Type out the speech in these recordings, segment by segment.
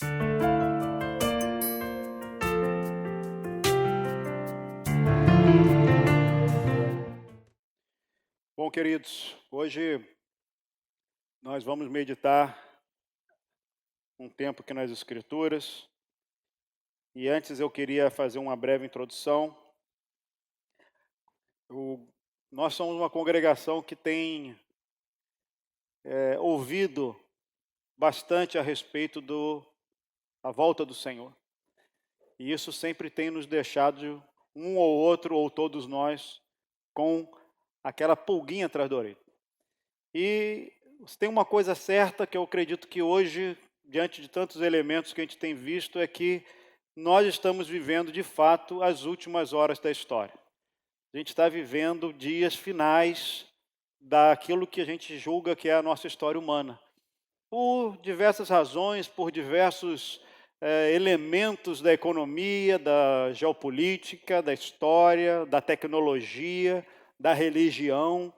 Bom, queridos, hoje nós vamos meditar um tempo aqui nas Escrituras. E antes eu queria fazer uma breve introdução. Nós somos uma congregação que tem ouvido bastante a respeito da volta do Senhor. E isso sempre tem nos deixado, um ou outro, ou todos nós, com aquela pulguinha atrás da orelha. E tem uma coisa certa que eu acredito que hoje, diante de tantos elementos que a gente tem visto, é que nós estamos vivendo, de fato, as últimas horas da história. A gente está vivendo dias finais daquilo que a gente julga que é a nossa história humana. Por diversas razões, por diversos elementos da economia, da geopolítica, da história, da tecnologia, da religião.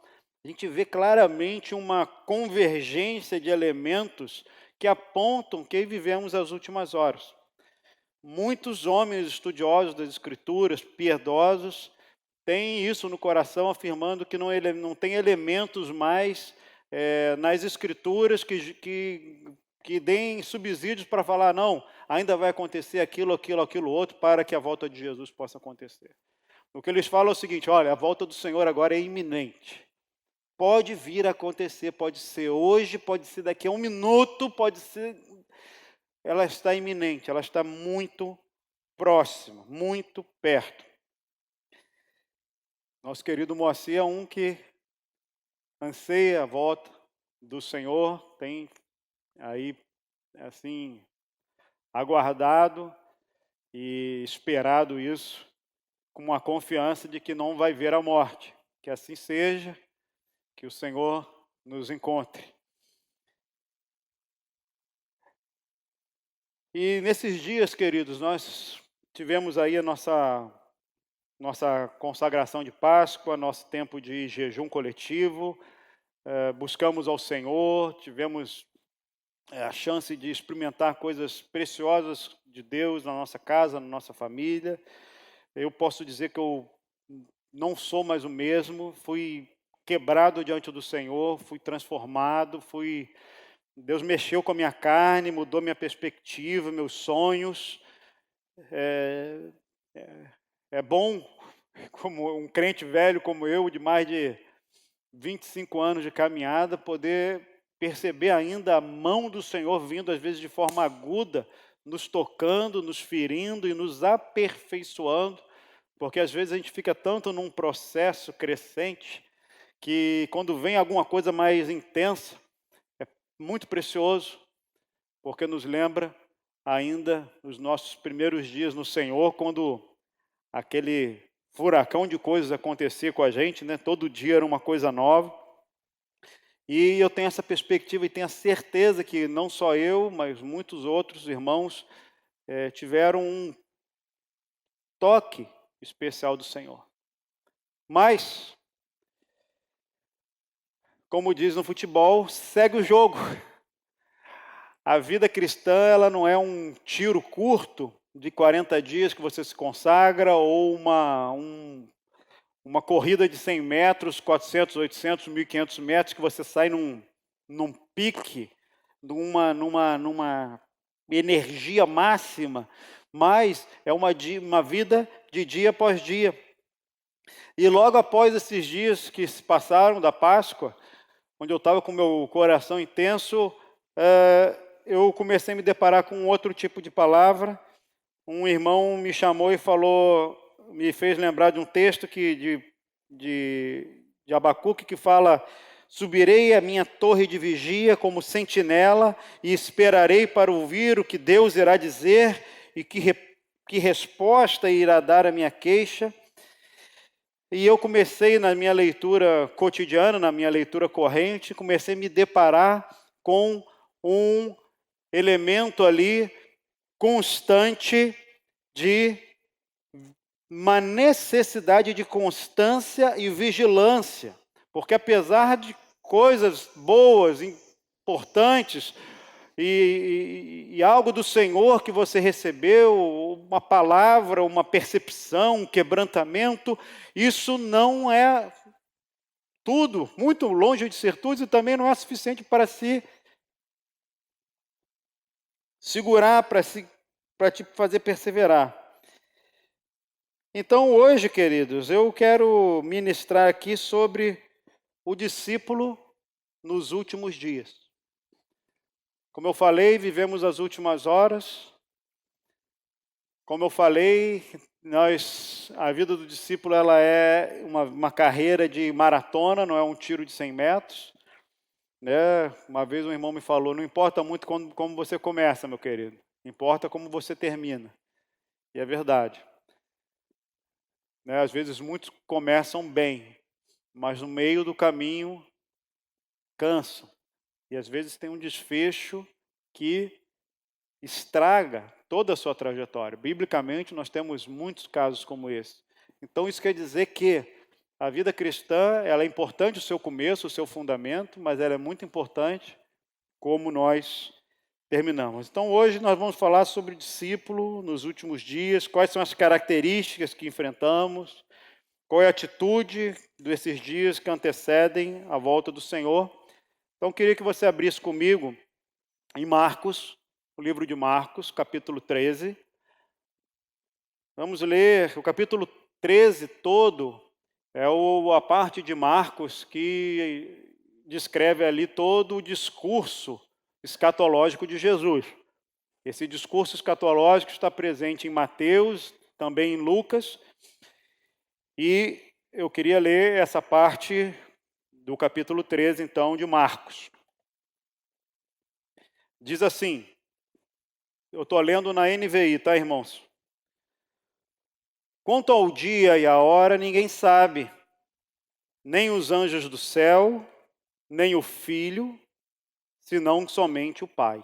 A gente vê claramente uma convergência de elementos que apontam que vivemos as últimas horas. Muitos homens estudiosos das Escrituras, piedosos, têm isso no coração, afirmando que não tem elementos mais nas Escrituras que deem subsídios para falar, não, ainda vai acontecer aquilo outro, para que a volta de Jesus possa acontecer. O que eles falam é o seguinte: olha, a volta do Senhor agora é iminente. Pode vir a acontecer, pode ser hoje, pode ser daqui a um minuto, pode ser... Ela está iminente, ela está muito próxima, muito perto. Nosso querido Moacir é um que anseia a volta do Senhor, tem aí, assim, aguardado e esperado isso, com uma confiança de que não vai ver a morte. Que assim seja, que o Senhor nos encontre. E nesses dias, queridos, nós tivemos aí a nossa consagração de Páscoa, nosso tempo de jejum coletivo, buscamos ao Senhor, tivemos a chance de experimentar coisas preciosas de Deus na nossa casa, na nossa família. Eu posso dizer que eu não sou mais o mesmo, fui quebrado diante do Senhor, fui transformado, Deus mexeu com a minha carne, mudou minha perspectiva, meus sonhos. É bom, como um crente velho como eu, de mais de 25 anos de caminhada, poder perceber ainda a mão do Senhor vindo, às vezes de forma aguda, nos tocando, nos ferindo e nos aperfeiçoando, porque às vezes a gente fica tanto num processo crescente, que quando vem alguma coisa mais intensa, é muito precioso, porque nos lembra ainda os nossos primeiros dias no Senhor, quando aquele furacão de coisas acontecia com a gente, né? Todo dia era uma coisa nova. E eu tenho essa perspectiva e tenho a certeza que não só eu, mas muitos outros irmãos tiveram um toque especial do Senhor. Mas, como diz no futebol, segue o jogo. A vida cristã, ela não é um tiro curto de 40 dias que você se consagra, ou uma corrida de 100 metros, 400, 800, 1.500 metros, que você sai num pique, numa energia máxima, mas é uma vida de dia após dia. E logo após esses dias que se passaram da Páscoa, onde eu estava com meu coração intenso, eu comecei a me deparar com outro tipo de palavra. Um irmão me chamou e falou, me fez lembrar de um texto de Abacuque, que fala: subirei a minha torre de vigia como sentinela e esperarei para ouvir o que Deus irá dizer e que resposta irá dar à minha queixa. E eu comecei, na minha leitura cotidiana, na minha leitura corrente, comecei a me deparar com um elemento ali constante de uma necessidade de constância e vigilância, porque apesar de coisas boas, importantes e algo do Senhor que você recebeu, uma palavra, uma percepção, um quebrantamento, isso não é tudo, muito longe de ser tudo, e também não é suficiente para se segurar, para te fazer perseverar. Então hoje, queridos, eu quero ministrar aqui sobre o discípulo nos últimos dias. Como eu falei, vivemos as últimas horas. Como eu falei, a vida do discípulo ela é uma carreira de maratona, não é um tiro de 100 metros. Né? Uma vez um irmão me falou, não importa muito como você começa, meu querido, importa como você termina. E é verdade. Né? Às vezes muitos começam bem, mas no meio do caminho cansam. E às vezes tem um desfecho que estraga toda a sua trajetória. Biblicamente, nós temos muitos casos como esse. Então, isso quer dizer que a vida cristã, ela é importante o seu começo, o seu fundamento, mas ela é muito importante como nós terminamos. Então, hoje nós vamos falar sobre o discípulo nos últimos dias, quais são as características que enfrentamos, qual é a atitude desses dias que antecedem a volta do Senhor. Então, eu queria que você abrisse comigo em Marcos, o livro de Marcos, capítulo 13. Vamos ler o capítulo 13 todo, é a parte de Marcos que descreve ali todo o discurso escatológico de Jesus. Esse discurso escatológico está presente em Mateus, também em Lucas, e eu queria ler essa parte do capítulo 13, então, de Marcos. Diz assim, eu estou lendo na NVI, tá, irmãos? Quanto ao dia e a hora, ninguém sabe, nem os anjos do céu, nem o Filho, senão somente o Pai.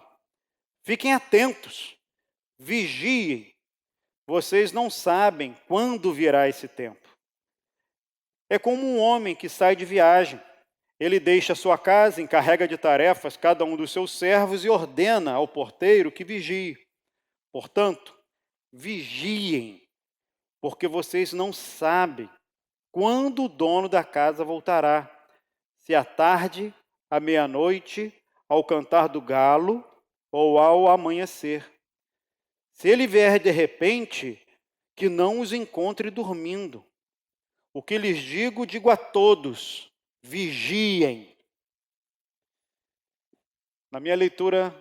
Fiquem atentos, vigiem, vocês não sabem quando virá esse tempo. É como um homem que sai de viagem. Ele deixa sua casa, encarrega de tarefas cada um dos seus servos e ordena ao porteiro que vigie. Portanto, vigiem, porque vocês não sabem quando o dono da casa voltará. Se à tarde, à meia-noite, ao cantar do galo ou ao amanhecer. Se ele vier de repente, que não os encontre dormindo. O que lhes digo a todos, vigiem. Na minha leitura,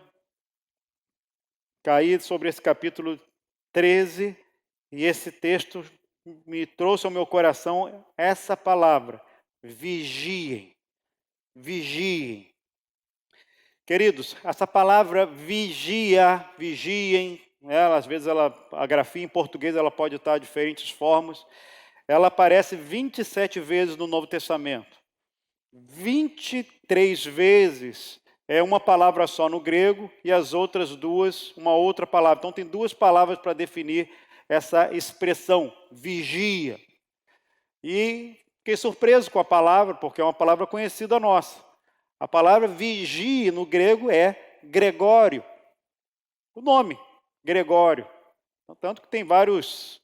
caí sobre esse capítulo 13, e esse texto me trouxe ao meu coração essa palavra, vigiem, vigiem. Queridos, essa palavra vigia, vigiem, às vezes a grafia em português ela pode estar de diferentes formas, ela aparece 27 vezes no Novo Testamento. 23 vezes é uma palavra só no grego e as outras duas, uma outra palavra. Então tem duas palavras para definir essa expressão, vigia. E fiquei surpreso com a palavra, porque é uma palavra conhecida nossa. A palavra vigia no grego é Gregório. O nome, Gregório. Tanto que tem vários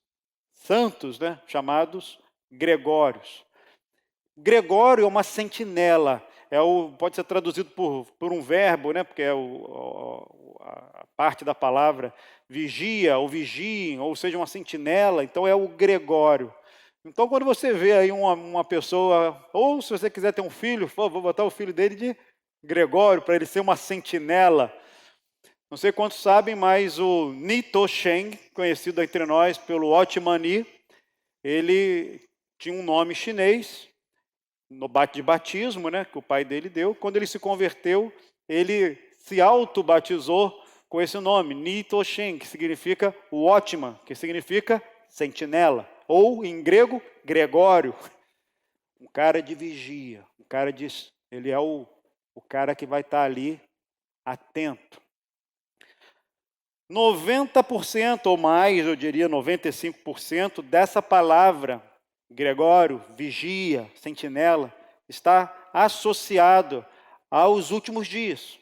santos, né, chamados Gregórios. Gregório é uma sentinela, pode ser traduzido por um verbo, né, porque é a parte da palavra vigia, ou vigiem, ou seja, uma sentinela, então é o Gregório. Então, quando você vê aí uma pessoa, ou se você quiser ter um filho, vou botar o filho dele de Gregório, para ele ser uma sentinela. Não sei quantos sabem, mas o Nito Sheng, conhecido entre nós pelo Otmani, ele tinha um nome chinês, no de batismo, né, que o pai dele deu. Quando ele se converteu, ele se auto-batizou com esse nome, Nito Sheng, que significa o Otman, que significa sentinela, ou em grego, Gregório, um cara de vigia, ele é o cara que vai estar ali atento. 90% ou mais, eu diria 95% dessa palavra, Gregório, vigia, sentinela, está associado aos últimos dias.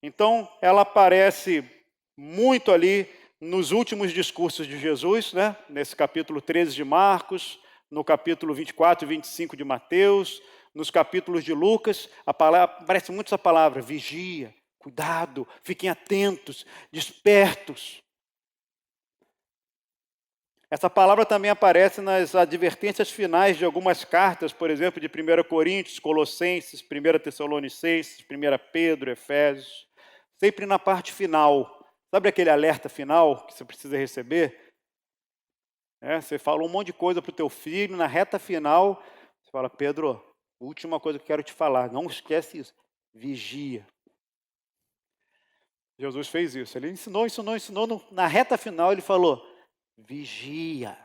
Então, ela aparece muito ali nos últimos discursos de Jesus, né? Nesse capítulo 13 de Marcos, no capítulo 24 e 25 de Mateus, nos capítulos de Lucas, aparece muito essa palavra, vigia, cuidado, fiquem atentos, despertos. Essa palavra também aparece nas advertências finais de algumas cartas, por exemplo, de 1 Coríntios, Colossenses, 1 Tessalonicenses, 1 Pedro, Efésios, sempre na parte final. Sabe aquele alerta final que você precisa receber? Você fala um monte de coisa para o teu filho, na reta final, você fala, Pedro, última coisa que eu quero te falar, não esquece isso, vigia. Jesus fez isso, ele ensinou, na reta final ele falou, vigia.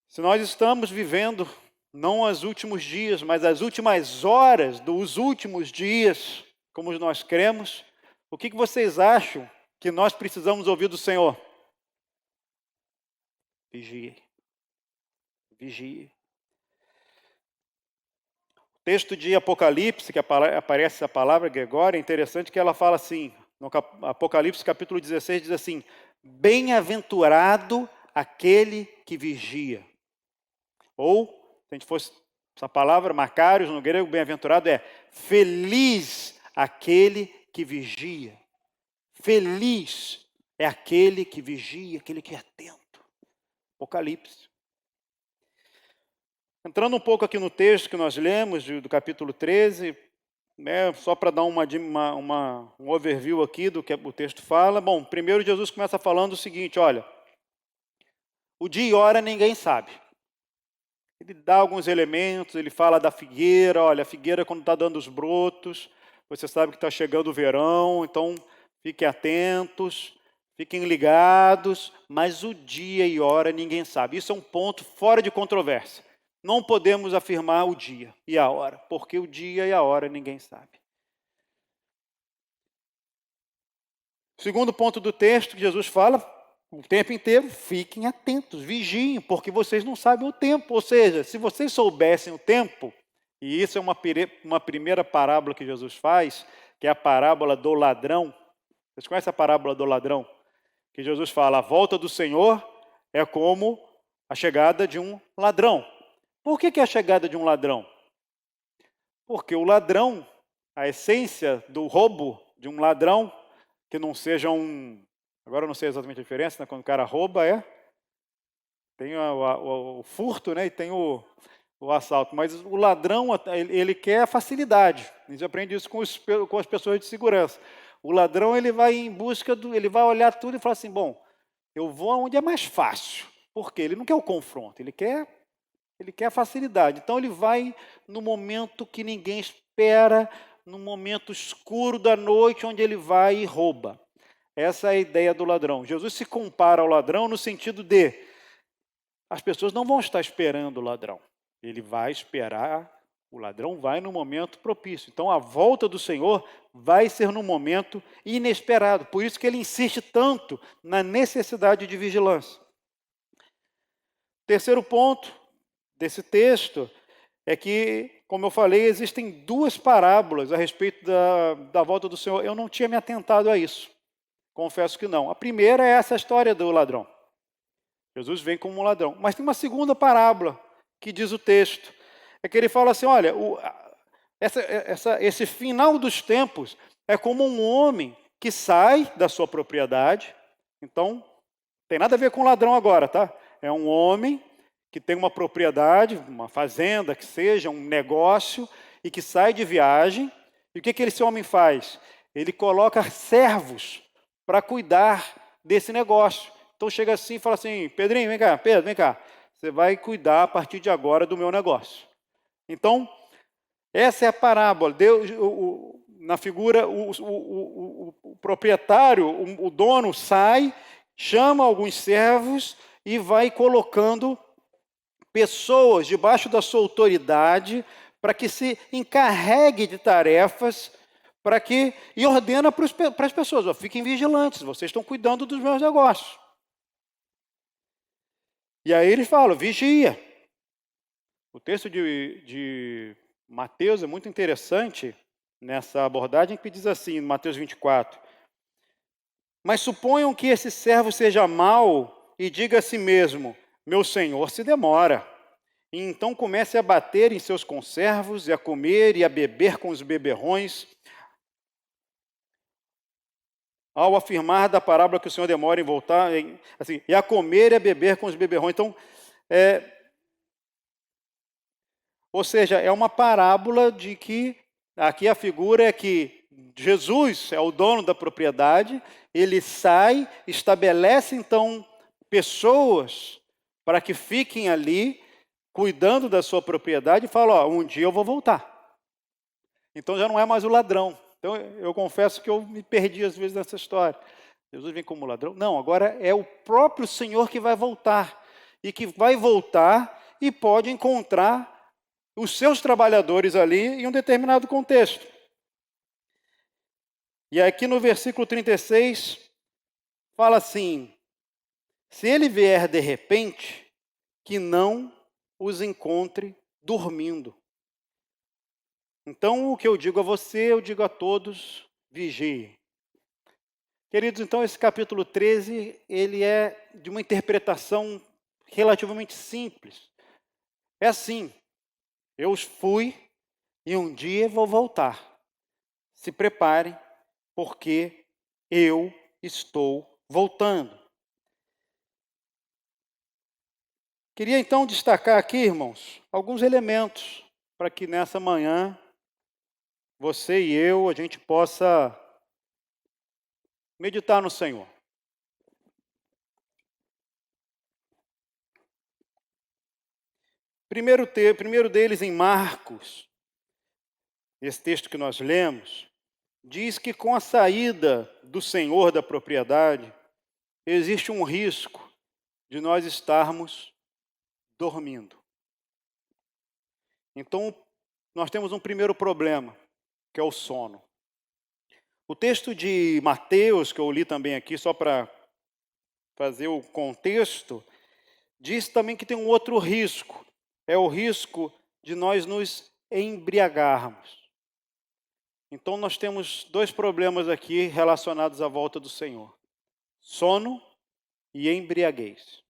Se nós estamos vivendo, não os últimos dias, mas as últimas horas dos últimos dias, como nós cremos, o que vocês acham que nós precisamos ouvir do Senhor? Vigie. Vigie. O texto de Apocalipse, que aparece essa palavra, Gregório, é interessante que ela fala assim, no Apocalipse capítulo 16, diz assim, bem-aventurado aquele que vigia. Ou, se a gente fosse, essa palavra, Macários, no grego, bem-aventurado, é feliz aquele que vigia. Feliz é aquele que vigia, aquele que é atento. Apocalipse. Entrando um pouco aqui no texto que nós lemos, do capítulo 13, né, só para dar um overview aqui do que o texto fala. Bom, primeiro Jesus começa falando o seguinte, olha, o dia e hora ninguém sabe. Ele dá alguns elementos, ele fala da figueira, olha, a figueira quando está dando os brotos, você sabe que está chegando o verão, então fiquem atentos, fiquem ligados, mas o dia e hora ninguém sabe. Isso é um ponto fora de controvérsia. Não podemos afirmar o dia e a hora, porque o dia e a hora ninguém sabe. Segundo ponto do texto que Jesus fala, o tempo inteiro, fiquem atentos, vigiem, porque vocês não sabem o tempo. Ou seja, se vocês soubessem o tempo, e isso é uma primeira parábola que Jesus faz, que é a parábola do ladrão. Vocês conhecem a parábola do ladrão? Que Jesus fala, a volta do Senhor é como a chegada de um ladrão. Por que é a chegada de um ladrão? Porque o ladrão, a essência do roubo de um ladrão, que não seja agora eu não sei exatamente a diferença, né? Quando o cara rouba tem o furto, né? E tem o assalto. Mas o ladrão, ele quer a facilidade. A gente aprende isso com as pessoas de segurança. O ladrão, ele vai em busca ele vai olhar tudo e falar assim, bom, eu vou onde é mais fácil. Por quê? Ele não quer o confronto, ele quer a facilidade. Então ele vai no momento que ninguém espera, no momento escuro da noite, onde ele vai e rouba. Essa é a ideia do ladrão. Jesus se compara ao ladrão no sentido de as pessoas não vão estar esperando o ladrão. Ele vai esperar, o ladrão vai no momento propício. Então a volta do Senhor vai ser num momento inesperado. Por isso que ele insiste tanto na necessidade de vigilância. Terceiro ponto desse texto é que, como eu falei, existem duas parábolas a respeito da volta do Senhor. Eu não tinha me atentado a isso. Confesso que não. A primeira é essa história do ladrão. Jesus vem como um ladrão. Mas tem uma segunda parábola que diz o texto. É que ele fala assim, olha, esse final dos tempos é como um homem que sai da sua propriedade. Então, tem nada a ver com ladrão agora, tá? É um homem que tem uma propriedade, uma fazenda, que seja, um negócio, e que sai de viagem. E o que esse homem faz? Ele coloca servos para cuidar desse negócio. Então chega assim e fala assim, Pedrinho, vem cá, Pedro, vem cá. Você vai cuidar a partir de agora do meu negócio. Então, essa é a parábola. Deus, na figura, o proprietário, o dono sai, chama alguns servos e vai colocando pessoas debaixo da sua autoridade para que se encarregue de tarefas e ordena para as pessoas, fiquem vigilantes, vocês estão cuidando dos meus negócios. E aí eles falam, vigia. O texto de Mateus é muito interessante nessa abordagem que diz assim, Mateus 24. Mas suponham que esse servo seja mau e diga a si mesmo, meu senhor se demora. E então comece a bater em seus conservos, e a comer e a beber com os beberrões, ao afirmar da parábola que o Senhor demora em voltar, assim, e a comer e a beber com os beberrões. Então, ou seja, é uma parábola de que, aqui a figura é que Jesus é o dono da propriedade, ele sai, estabelece então pessoas para que fiquem ali, cuidando da sua propriedade, e fala, um dia eu vou voltar. Então já não é mais o ladrão. Então eu confesso que eu me perdi às vezes nessa história. Jesus vem como ladrão? Não, agora é o próprio Senhor que vai voltar. E que vai voltar e pode encontrar os seus trabalhadores ali em um determinado contexto. E aqui no versículo 36, fala assim, se ele vier de repente, que não os encontre dormindo. Então, o que eu digo a você, eu digo a todos, vigie. Queridos, então esse capítulo 13, ele é de uma interpretação relativamente simples. É assim, eu fui e um dia vou voltar. Se preparem, porque eu estou voltando. Queria então destacar aqui, irmãos, alguns elementos para que nessa manhã você e eu, a gente possa meditar no Senhor. Primeiro deles em Marcos, esse texto que nós lemos, diz que com a saída do senhor da propriedade, existe um risco de nós estarmos dormindo. Então, nós temos um primeiro problema, que é o sono. O texto de Mateus, que eu li também aqui, só para fazer o contexto, diz também que tem um outro risco. É o risco de nós nos embriagarmos. Então, nós temos dois problemas aqui relacionados à volta do Senhor. Sono e embriaguez.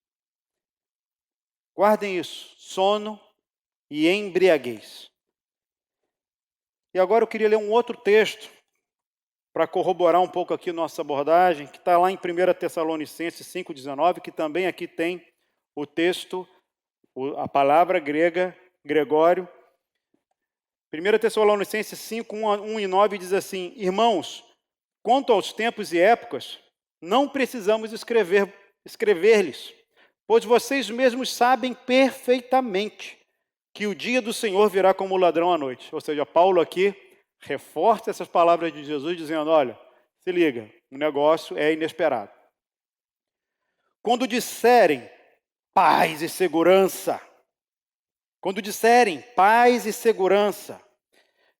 Guardem isso, sono e embriaguez. E agora eu queria ler um outro texto, para corroborar um pouco aqui nossa abordagem, que está lá em 1 Tessalonicenses 5,19, que também aqui tem o texto, a palavra grega, Gregório. 1 Tessalonicenses 5, 1 e 9 diz assim, irmãos, quanto aos tempos e épocas, não precisamos escrever-lhes, pois vocês mesmos sabem perfeitamente que o dia do Senhor virá como ladrão à noite. Ou seja, Paulo aqui reforça essas palavras de Jesus dizendo, olha, se liga, o negócio é inesperado. Quando disserem paz e segurança,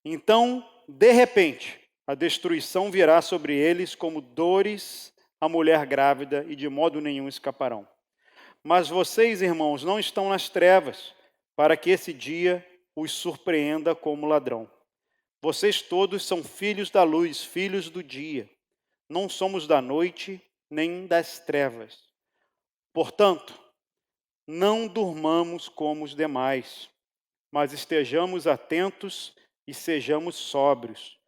então, de repente, a destruição virá sobre eles como dores à mulher grávida e de modo nenhum escaparão. Mas vocês, irmãos, não estão nas trevas, para que esse dia os surpreenda como ladrão. Vocês todos são filhos da luz, filhos do dia. Não somos da noite, nem das trevas. Portanto, não durmamos como os demais, mas estejamos atentos e sejamos sóbrios.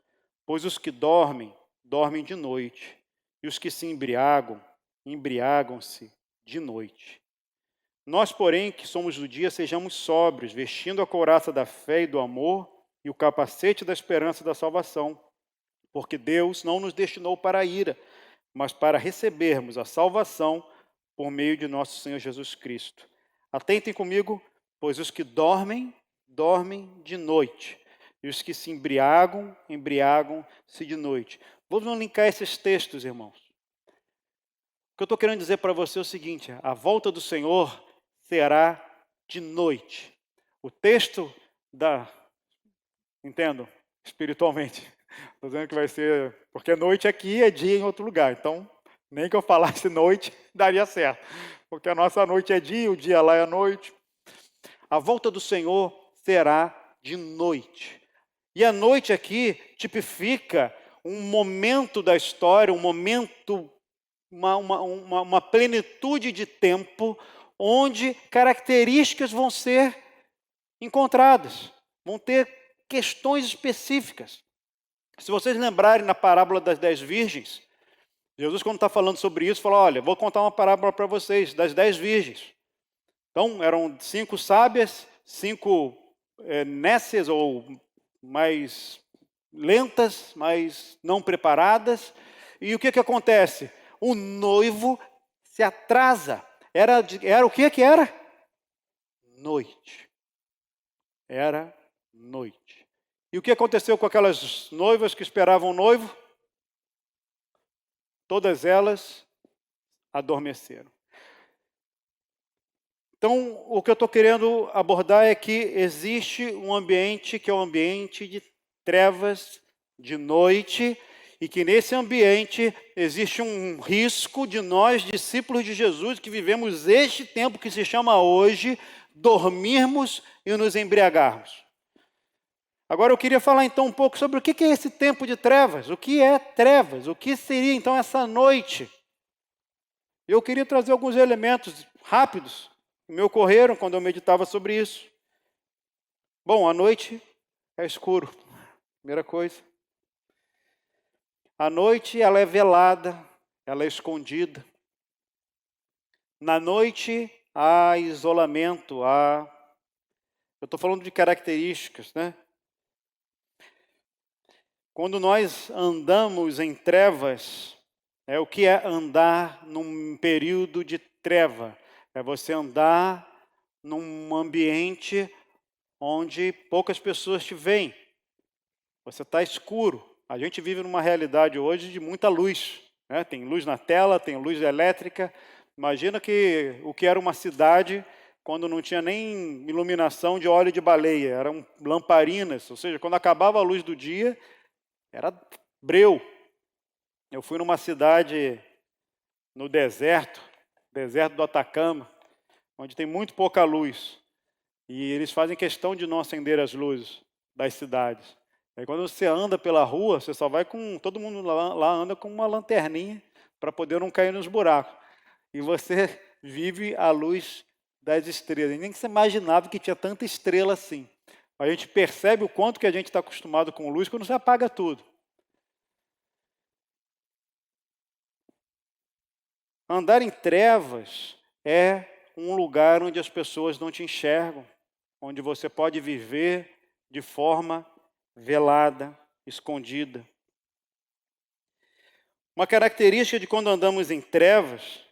Pois os que dormem, dormem de noite, e os que se embriagam, embriagam-se de noite. Nós, porém, que somos do dia, sejamos sóbrios, vestindo a couraça da fé e do amor, e o capacete da esperança da salvação, porque Deus não nos destinou para a ira, mas para recebermos a salvação por meio de nosso Senhor Jesus Cristo. Atentem comigo, pois os que dormem, dormem de noite, e os que se embriagam, embriagam-se de noite. Vamos linkar esses textos, irmãos. O que eu estou querendo dizer para você é o seguinte, a volta do Senhor será de noite. O texto entendo, espiritualmente. Estou dizendo que vai ser, porque noite aqui é dia em outro lugar, então nem que eu falasse noite daria certo, porque a nossa noite é dia, o dia lá é noite. A volta do Senhor será de noite. E a noite aqui tipifica um momento da história, um momento, uma plenitude de tempo, onde características vão ser encontradas, vão ter questões específicas. Se vocês lembrarem na parábola das 10 virgens, Jesus, quando está falando sobre isso, fala: olha, vou contar uma parábola para vocês, das 10 virgens. Então, eram 5 sábias, 5 nécias ou mais lentas, mas não preparadas. E o que acontece? O noivo se atrasa. Era o que era? Noite. Era noite. E o que aconteceu com aquelas noivas que esperavam o noivo? Todas elas adormeceram. Então, o que eu estou querendo abordar é que existe um ambiente que é um ambiente de trevas, de noite, e que nesse ambiente existe um risco de nós, discípulos de Jesus, que vivemos este tempo que se chama hoje, dormirmos e nos embriagarmos. Agora eu queria falar então um pouco sobre o que é esse tempo de trevas, o que é trevas, o que seria então essa noite. Eu queria trazer alguns elementos rápidos que me ocorreram quando eu meditava sobre isso. Bom, a noite é escuro, primeira coisa. A noite ela é velada, ela é escondida. Na noite há isolamento, eu estou falando de características, né? Quando nós andamos em trevas, o que é andar num período de treva? É você andar num ambiente onde poucas pessoas te veem. Você está escuro. A gente vive numa realidade hoje de muita luz, né? Tem luz na tela, tem luz elétrica. Imagina o que era uma cidade quando não tinha nem iluminação de óleo de baleia, eram lamparinas, ou seja, quando acabava a luz do dia, era breu. Eu fui numa cidade no deserto do Atacama, onde tem muito pouca luz. E eles fazem questão de não acender as luzes das cidades. Aí quando você anda pela rua, você só vai com... Todo mundo lá anda com uma lanterninha para poder não cair nos buracos. E você vive à luz das estrelas. E nem que você imaginava que tinha tanta estrela assim. A gente percebe o quanto que a gente está acostumado com luz quando você apaga tudo. Andar em trevas é um lugar onde as pessoas não te enxergam, onde você pode viver de forma velada, escondida. Uma característica de quando andamos em trevas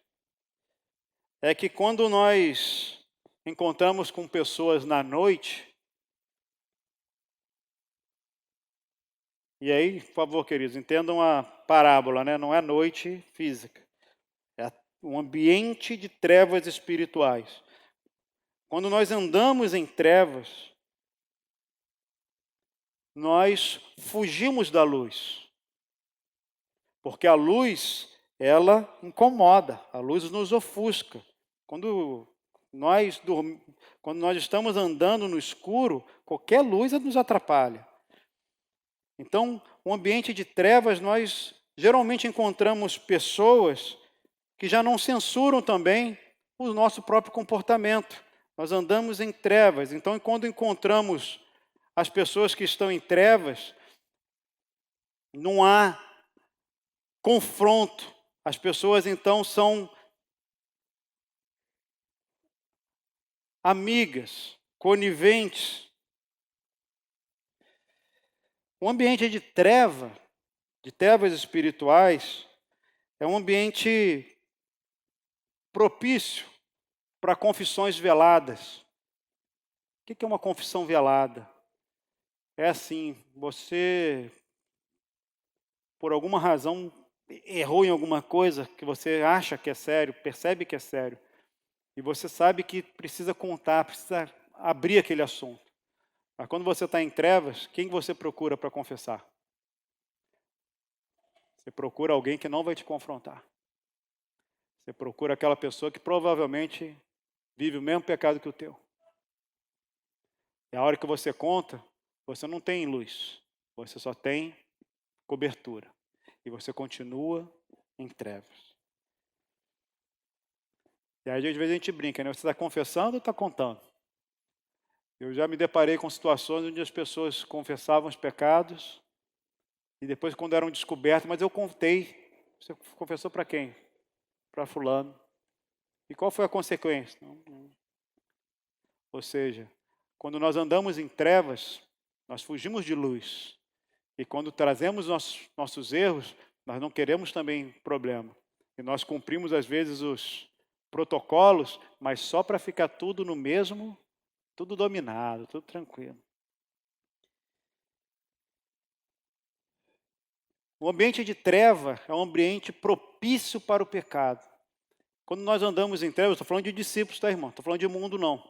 é que quando nós encontramos com pessoas na noite, e aí, por favor, queridos, entendam a parábola, né? Não é noite física, é um ambiente de trevas espirituais. Quando nós andamos em trevas, nós fugimos da luz. Porque a luz, ela incomoda, a luz nos ofusca. Quando nós estamos andando no escuro, qualquer luz nos atrapalha. Então, o ambiente de trevas, nós geralmente encontramos pessoas que já não censuram também o nosso próprio comportamento. Nós andamos em trevas. Então, quando encontramos as pessoas que estão em trevas, não há confronto. As pessoas então são amigas, coniventes. Um ambiente de trevas espirituais, é um ambiente propício para confissões veladas. O que é uma confissão velada? É assim, você, por alguma razão, errou em alguma coisa que você acha que é sério, percebe que é sério, e você sabe que precisa contar, precisa abrir aquele assunto. Mas quando você está em trevas, quem você procura para confessar? Você procura alguém que não vai te confrontar. Você procura aquela pessoa que provavelmente vive o mesmo pecado que o teu. E a hora que você conta, você não tem luz, você só tem cobertura. E você continua em trevas. E aí, às vezes, a gente brinca, né? Você está confessando ou está contando? Eu já me deparei com situações onde as pessoas confessavam os pecados e depois, quando eram descobertos, mas eu contei. Você confessou para quem? Para fulano. E qual foi a consequência? Não. Ou seja, quando nós andamos em trevas, nós fugimos de luz. E quando trazemos nossos erros, nós não queremos também problema. E nós cumprimos, às vezes, os protocolos, mas só para ficar tudo no mesmo, tudo dominado, tudo tranquilo. O ambiente de treva é um ambiente propício para o pecado. Quando nós andamos em trevas, estou falando de discípulos, tá, irmão? Estou falando de mundo, não.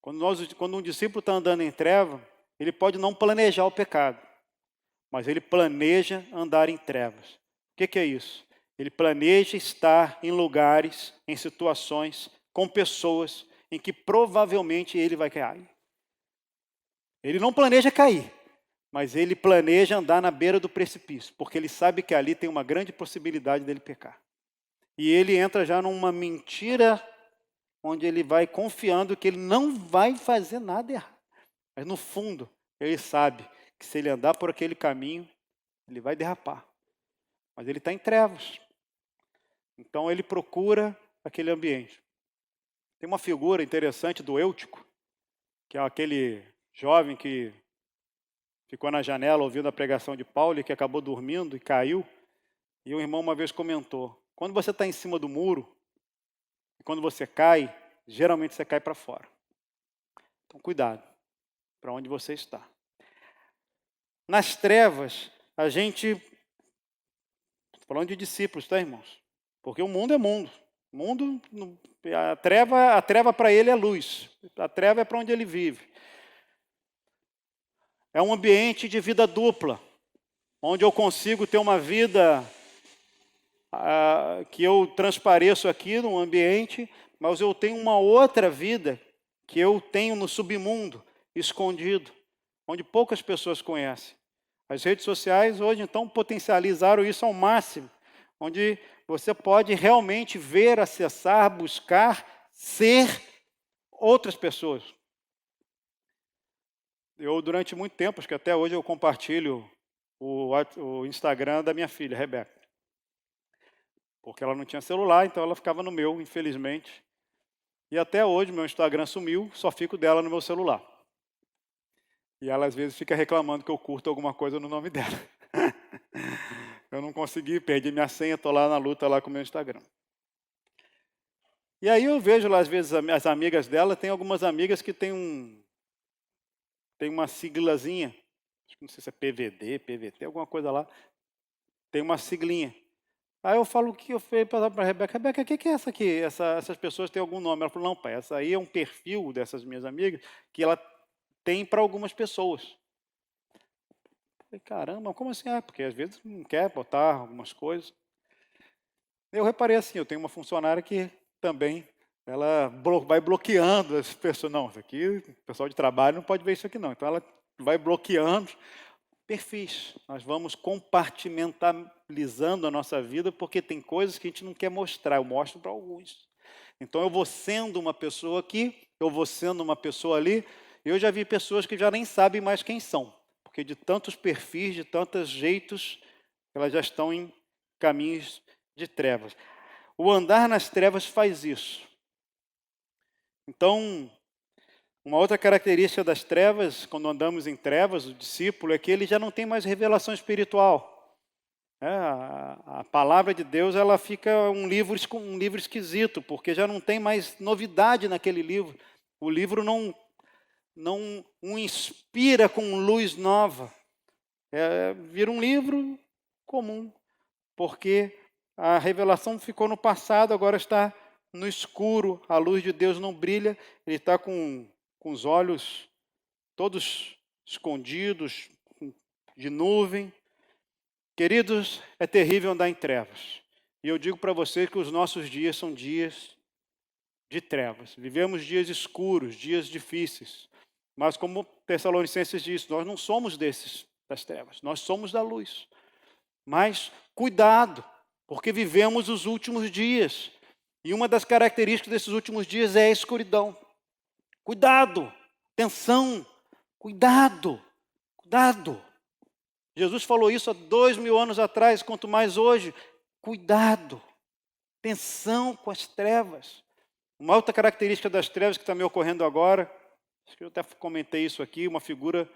Quando um discípulo está andando em treva, ele pode não planejar o pecado, mas ele planeja andar em trevas. O que é isso? Ele planeja estar em lugares, em situações, com pessoas em que provavelmente ele vai cair. Ele não planeja cair, mas ele planeja andar na beira do precipício, porque ele sabe que ali tem uma grande possibilidade dele pecar. E ele entra já numa mentira, onde ele vai confiando que ele não vai fazer nada errado. Mas no fundo, ele sabe que se ele andar por aquele caminho, ele vai derrapar. Mas ele está em trevas. Então ele procura aquele ambiente. Tem uma figura interessante do Eutico, que é aquele jovem que ficou na janela ouvindo a pregação de Paulo e que acabou dormindo e caiu. E um irmão uma vez comentou, quando você está em cima do muro, e quando você cai, geralmente você cai para fora. Então cuidado para onde você está. Nas trevas, a gente... Estou falando de discípulos, tá, irmãos? Porque o mundo é mundo. O mundo, a treva para ele é luz. A treva é para onde ele vive. É um ambiente de vida dupla, onde eu consigo ter uma vida que eu transpareço aqui num ambiente, mas eu tenho uma outra vida que eu tenho no submundo, escondido, onde poucas pessoas conhecem. As redes sociais hoje, então, potencializaram isso ao máximo, onde você pode realmente ver, acessar, buscar, ser outras pessoas. Eu, durante muito tempo, acho que até hoje eu compartilho o Instagram da minha filha, Rebeca. Porque ela não tinha celular, então ela ficava no meu, infelizmente. E até hoje meu Instagram sumiu, só fico dela no meu celular. E ela às vezes fica reclamando que eu curto alguma coisa no nome dela. Eu não consegui, perdi minha senha, estou lá na luta lá com o meu Instagram. E aí eu vejo lá, às vezes, as amigas dela, tem algumas amigas que tem uma siglazinha, acho que não sei se é PVD, PVT, alguma coisa lá, tem uma siglinha. Aí eu falo que eu falei para a Rebeca, o que é essa aqui? Essas pessoas têm algum nome? Ela falou, não, pai, essa aí é um perfil dessas minhas amigas que ela tem para algumas pessoas. Eu falei, caramba, como assim? Porque às vezes não quer botar algumas coisas. Eu reparei assim, eu tenho uma funcionária que também, ela vai bloqueando as pessoas. Não, isso aqui, o pessoal de trabalho não pode ver isso aqui não. Então ela vai bloqueando perfis. Nós vamos compartimentalizando a nossa vida porque tem coisas que a gente não quer mostrar. Eu mostro para alguns. Então eu vou sendo uma pessoa aqui, eu vou sendo uma pessoa ali. Eu já vi pessoas que já nem sabem mais quem são. Porque de tantos perfis, de tantos jeitos, elas já estão em caminhos de trevas. O andar nas trevas faz isso. Então, uma outra característica das trevas, quando andamos em trevas, o discípulo, é que ele já não tem mais revelação espiritual. A palavra de Deus, ela fica um livro esquisito, porque já não tem mais novidade naquele livro. O livro não o inspira com luz nova. Vira um livro comum, porque a revelação ficou no passado, agora está no escuro, a luz de Deus não brilha, ele está com os olhos todos escondidos, de nuvem. Queridos, é terrível andar em trevas. E eu digo para vocês que os nossos dias são dias de trevas. Vivemos dias escuros, dias difíceis. Mas como Tessalonicenses diz, nós não somos das trevas, nós somos da luz. Mas cuidado, porque vivemos os últimos dias. E uma das características desses últimos dias é a escuridão. Cuidado, atenção, cuidado, cuidado. Jesus falou isso há 2000 anos atrás, quanto mais hoje. Cuidado, atenção com as trevas. Uma outra característica das trevas que está me ocorrendo agora, acho que eu até comentei isso aqui, uma figura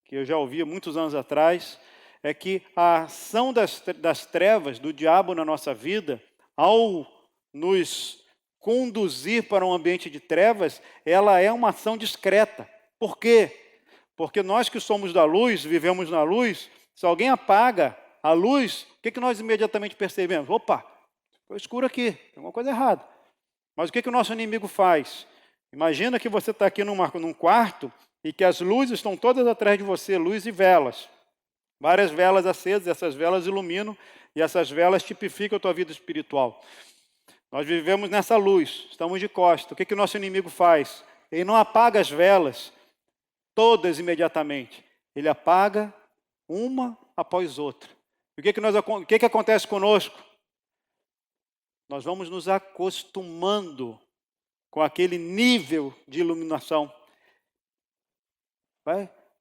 que eu já ouvi há muitos anos atrás, é que a ação das trevas, do diabo na nossa vida, ao nos conduzir para um ambiente de trevas, ela é uma ação discreta. Por quê? Porque nós que somos da luz, vivemos na luz, se alguém apaga a luz, o que nós imediatamente percebemos? Opa, ficou escuro aqui, tem alguma coisa errada. Mas o que o nosso inimigo faz? Imagina que você está aqui num quarto e que as luzes estão todas atrás de você, luz e velas. Várias velas acesas, essas velas iluminam e essas velas tipificam a tua vida espiritual. Nós vivemos nessa luz, estamos de costas. O que o nosso inimigo faz? Ele não apaga as velas todas imediatamente. Ele apaga uma após outra. E o que acontece conosco? Nós vamos nos acostumando com aquele nível de iluminação.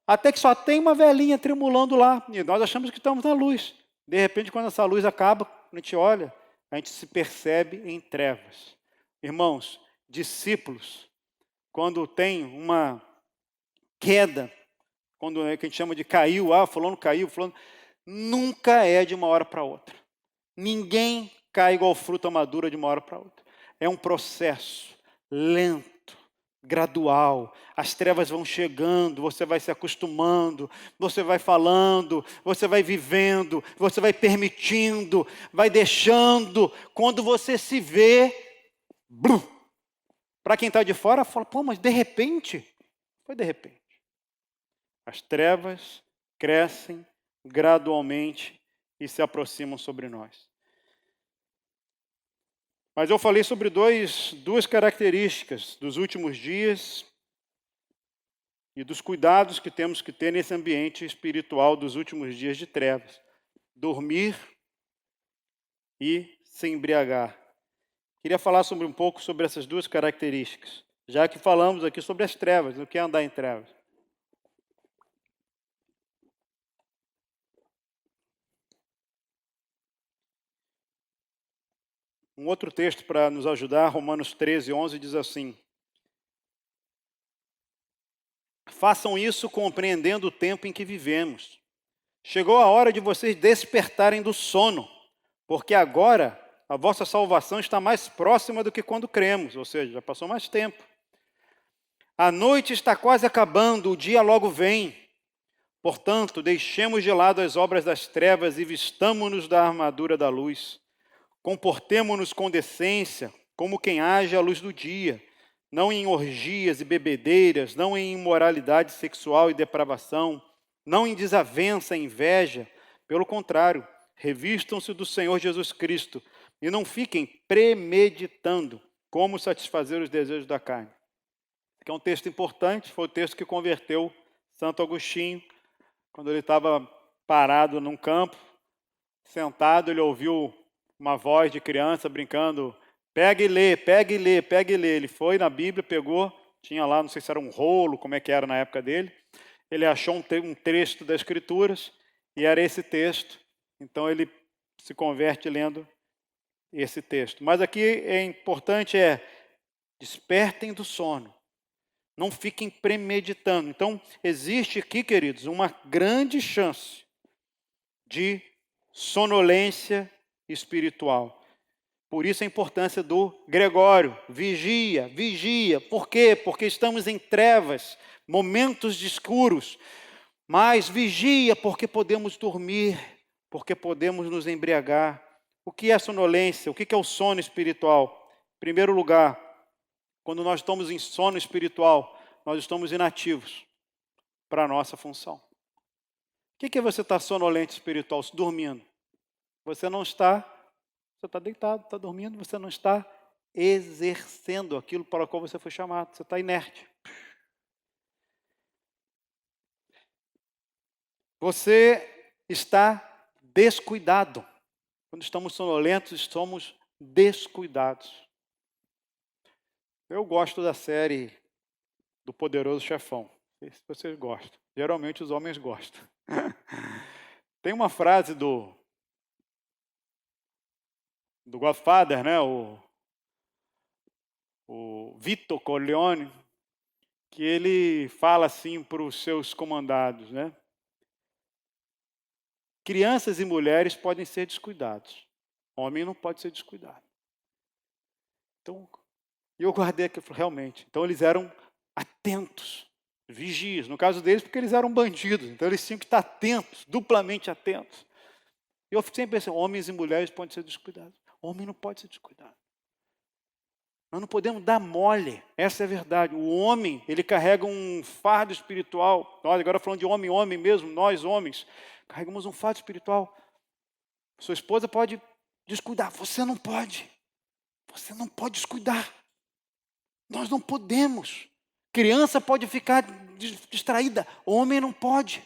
Até que só tem uma velinha tremulando lá. E nós achamos que estamos na luz. De repente, quando essa luz acaba, a gente olha, a gente se percebe em trevas. Irmãos, discípulos, quando tem uma queda, quando é que a gente chama de caiu, fulano caiu, fulano, nunca é de uma hora para outra. Ninguém cai igual fruta madura de uma hora para outra. É um processo lento, gradual. As trevas vão chegando, você vai se acostumando, você vai falando, você vai vivendo, você vai permitindo, vai deixando. Quando você se vê, para quem está de fora, fala, pô, mas de repente, foi de repente. As trevas crescem gradualmente e se aproximam sobre nós. Mas eu falei sobre duas características dos últimos dias e dos cuidados que temos que ter nesse ambiente espiritual dos últimos dias de trevas. Dormir e se embriagar. Queria falar um pouco sobre essas duas características, já que falamos aqui sobre as trevas, o que é andar em trevas. Um outro texto para nos ajudar, Romanos 13, 11, diz assim: façam isso compreendendo o tempo em que vivemos. Chegou a hora de vocês despertarem do sono, porque agora a vossa salvação está mais próxima do que quando cremos, ou seja, já passou mais tempo. A noite está quase acabando, o dia logo vem. Portanto, deixemos de lado as obras das trevas e vistamo-nos da armadura da luz. Comportemo-nos com decência, como quem age à luz do dia, não em orgias e bebedeiras, não em imoralidade sexual e depravação, não em desavença e inveja. Pelo contrário, revistam-se do Senhor Jesus Cristo e não fiquem premeditando como satisfazer os desejos da carne. Que é um texto importante, foi o texto que converteu Santo Agostinho, quando ele estava parado num campo, sentado, ele ouviu uma voz de criança brincando, pega e lê, pega e lê, pega e lê. Ele foi na Bíblia, pegou, tinha lá, não sei se era um rolo, como é que era na época dele. Ele achou um texto das Escrituras, e era esse texto. Então ele se converte lendo esse texto. Mas aqui é importante, despertem do sono. Não fiquem premeditando. Então, existe aqui, queridos, uma grande chance de sonolência espiritual. Por isso a importância do Gregório. Vigia, vigia. Por quê? Porque estamos em trevas, momentos de escuros. Mas vigia porque podemos dormir, porque podemos nos embriagar. O que é sonolência? O que é o sono espiritual? Em primeiro lugar, quando nós estamos em sono espiritual, nós estamos inativos para a nossa função. O que é você estar sonolento espiritual, dormindo? Você não está, você está deitado, está dormindo, você não está exercendo aquilo para o qual você foi chamado, você está inerte. Você está descuidado. Quando estamos sonolentos, estamos descuidados. Eu gosto da série do Poderoso Chefão. Não sei se vocês gostam. Geralmente os homens gostam. Tem uma frase do Godfather, né? O Vito Corleone, que ele fala assim para os seus comandados, né? Crianças e mulheres podem ser descuidados. Homem não pode ser descuidado. Então, eu guardei aquilo realmente. Então, eles eram atentos, vigias. No caso deles, porque eles eram bandidos. Então, eles tinham que estar atentos, duplamente atentos. E eu sempre pensei, homens e mulheres podem ser descuidados. Homem não pode ser descuidado. Nós não podemos dar mole, essa é a verdade. O homem, ele carrega um fardo espiritual. Nós, agora falando de homem, homem mesmo, nós homens, carregamos um fardo espiritual. Sua esposa pode descuidar, você não pode. Você não pode descuidar. Nós não podemos. Criança pode ficar distraída, homem não pode.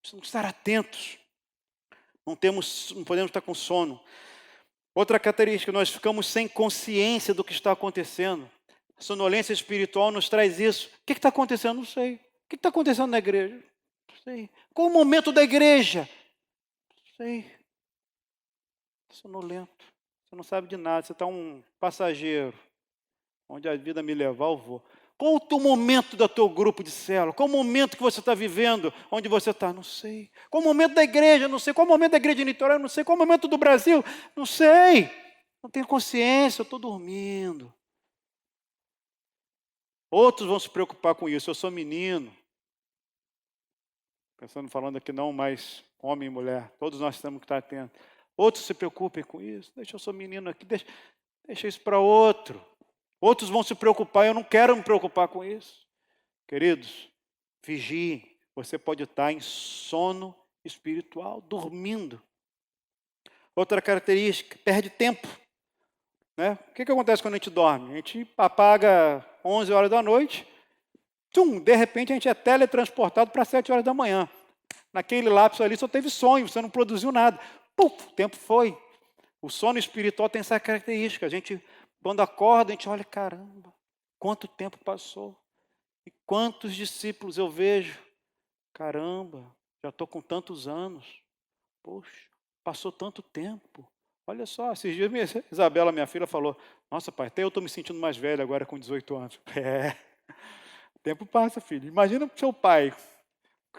Precisamos estar atentos. Não podemos estar com sono. Outra característica, nós ficamos sem consciência do que está acontecendo. A sonolência espiritual nos traz isso. O que está acontecendo? Não sei. O que está acontecendo na igreja? Não sei. Qual o momento da igreja? Não sei. Sonolento. Você não sabe de nada. Você está um passageiro. Onde a vida me levar, eu vou. Qual o teu momento do teu grupo de célula? Qual o momento que você está vivendo? Onde você está? Não sei. Qual o momento da igreja? Não sei. Qual o momento da igreja de Niterói? Não sei. Qual o momento do Brasil? Não sei. Não tenho consciência, eu estou dormindo. Outros vão se preocupar com isso. Eu sou menino. Falando aqui não, mas homem e mulher. Todos nós temos que estar atentos. Outros se preocupem com isso. Deixa eu sou menino aqui. Deixa isso para outro. Outros vão se preocupar, eu não quero me preocupar com isso. Queridos, vigie. Você pode estar em sono espiritual, dormindo. Outra característica, perde tempo. Né? O que acontece quando a gente dorme? A gente apaga 11 horas da noite, de repente a gente é teletransportado para 7 horas da manhã. Naquele lapso ali só teve sonho, você não produziu nada. O tempo foi. O sono espiritual tem essa característica. A gente, quando acorda, a gente olha, caramba, quanto tempo passou. E quantos discípulos eu vejo. Caramba, já estou com tantos anos. Poxa, passou tanto tempo. Olha só, esses dias Isabela, minha filha, falou, nossa pai, até eu estou me sentindo mais velho agora com 18 anos. O tempo passa, filho. Imagina o seu pai,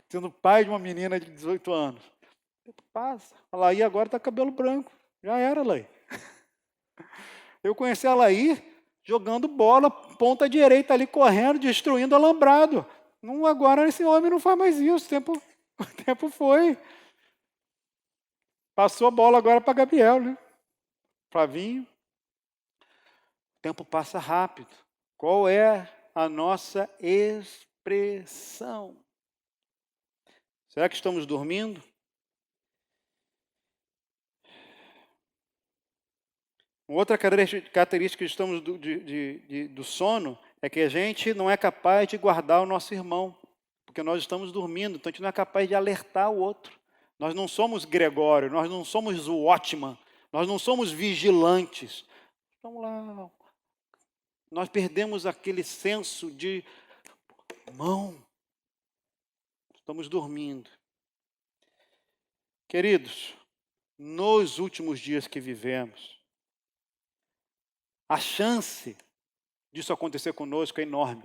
sendo pai de uma menina de 18 anos. O tempo passa. A Laí agora está com cabelo branco. Já era, Laí. Eu conheci a Laí jogando bola, ponta direita ali, correndo, destruindo alambrado. Não, agora esse homem não faz mais isso. O tempo foi. Passou a bola agora para Gabriel, né? Flavinho. O tempo passa rápido. Qual é a nossa expressão? Será que estamos dormindo? Uma outra característica que estamos do sono é que a gente não é capaz de guardar o nosso irmão, porque nós estamos dormindo, então a gente não é capaz de alertar o outro. Nós não somos Gregório, nós não somos o Watchman, nós não somos vigilantes. Vamos lá. Nós perdemos aquele senso de irmão. Estamos dormindo. Queridos, nos últimos dias que vivemos, a chance disso acontecer conosco é enorme.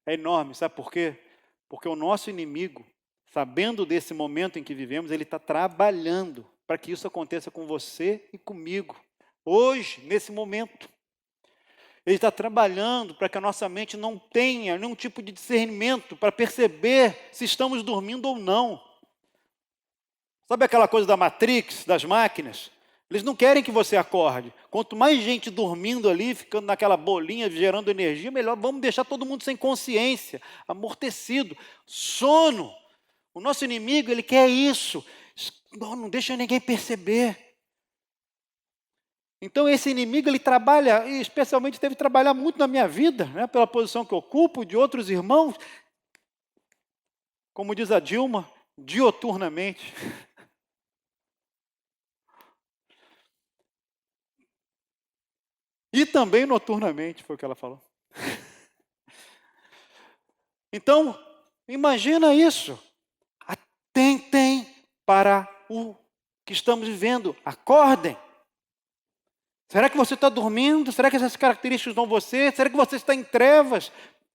É enorme, sabe por quê? Porque o nosso inimigo, sabendo desse momento em que vivemos, ele está trabalhando para que isso aconteça com você e comigo. Hoje, nesse momento. Ele está trabalhando para que a nossa mente não tenha nenhum tipo de discernimento para perceber se estamos dormindo ou não. Sabe aquela coisa da Matrix, das máquinas? Eles não querem que você acorde. Quanto mais gente dormindo ali, ficando naquela bolinha, gerando energia, melhor. Vamos deixar todo mundo sem consciência, amortecido, sono. O nosso inimigo, ele quer isso. Não deixa ninguém perceber. Então esse inimigo, ele trabalha, e especialmente deve trabalhar muito na minha vida, né, pela posição que eu ocupo, de outros irmãos. como diz a Dilma, dioturnamente. E também noturnamente, foi o que ela falou. Então, imagina isso. Atentem para o que estamos vivendo. Acordem. Será que você está dormindo? Será que essas características dão você? Será que você está em trevas?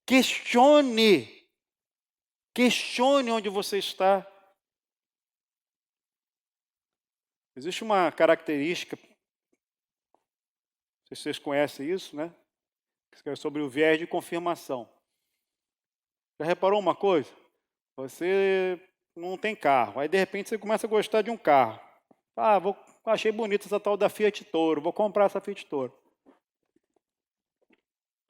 Questione. Questione onde você está. Existe uma característica, não sei se vocês conhecem isso, né? Que é sobre o viés de confirmação. Já reparou uma coisa? Você não tem carro, aí de repente você começa a gostar de um carro. Achei bonita essa tal da Fiat Toro, vou comprar essa Fiat Toro.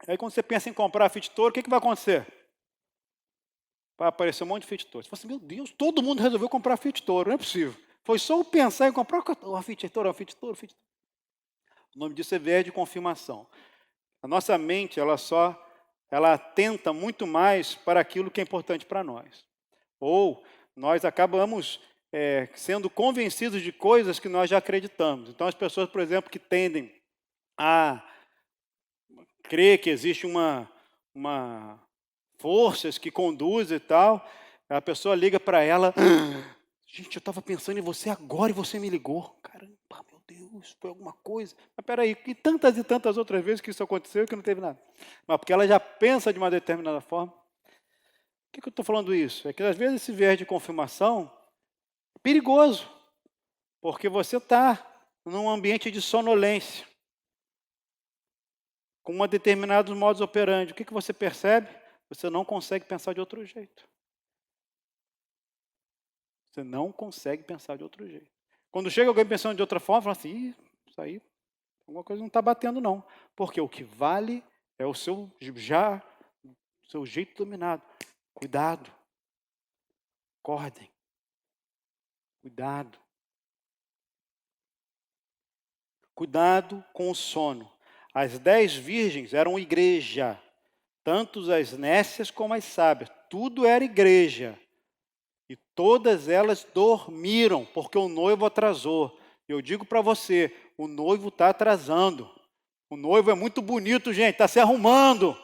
Aí quando você pensa em comprar a Fiat Toro, o que vai acontecer? Vai aparecer um monte de Fiat Toro. Você fala assim, meu Deus, todo mundo resolveu comprar a Fiat Toro, não é possível. Foi só eu pensar em comprar a Fiat Toro, a Fiat Toro, a Fiat Toro. O nome disso é viés de confirmação. A nossa mente, ela atenta muito mais para aquilo que é importante para nós. Ou nós acabamos sendo convencidos de coisas que nós já acreditamos. Então, as pessoas, por exemplo, que tendem a crer que existe uma forças que conduzem e tal, a pessoa liga para ela, gente, eu estava pensando em você agora e você me ligou. Caramba, meu Deus, foi alguma coisa. Mas peraí, e tantas outras vezes que isso aconteceu que não teve nada. Mas porque ela já pensa de uma determinada forma. Por que eu estou falando isso? É que às vezes esse viés de confirmação é perigoso, porque você está num ambiente de sonolência, com uma determinado modus operandi. O que você percebe? Você não consegue pensar de outro jeito. Você não consegue pensar de outro jeito. Quando chega alguém pensando de outra forma, fala assim, isso aí, alguma coisa não está batendo não. Porque o que vale é o seu jeito dominado. Cuidado. Acordem. Cuidado. Cuidado com o sono. As 10 virgens eram igreja. Tanto as nécias como as sábias. Tudo era igreja. E todas elas dormiram, porque o noivo atrasou. Eu digo para você, o noivo está atrasando. O noivo é muito bonito, gente, está se arrumando.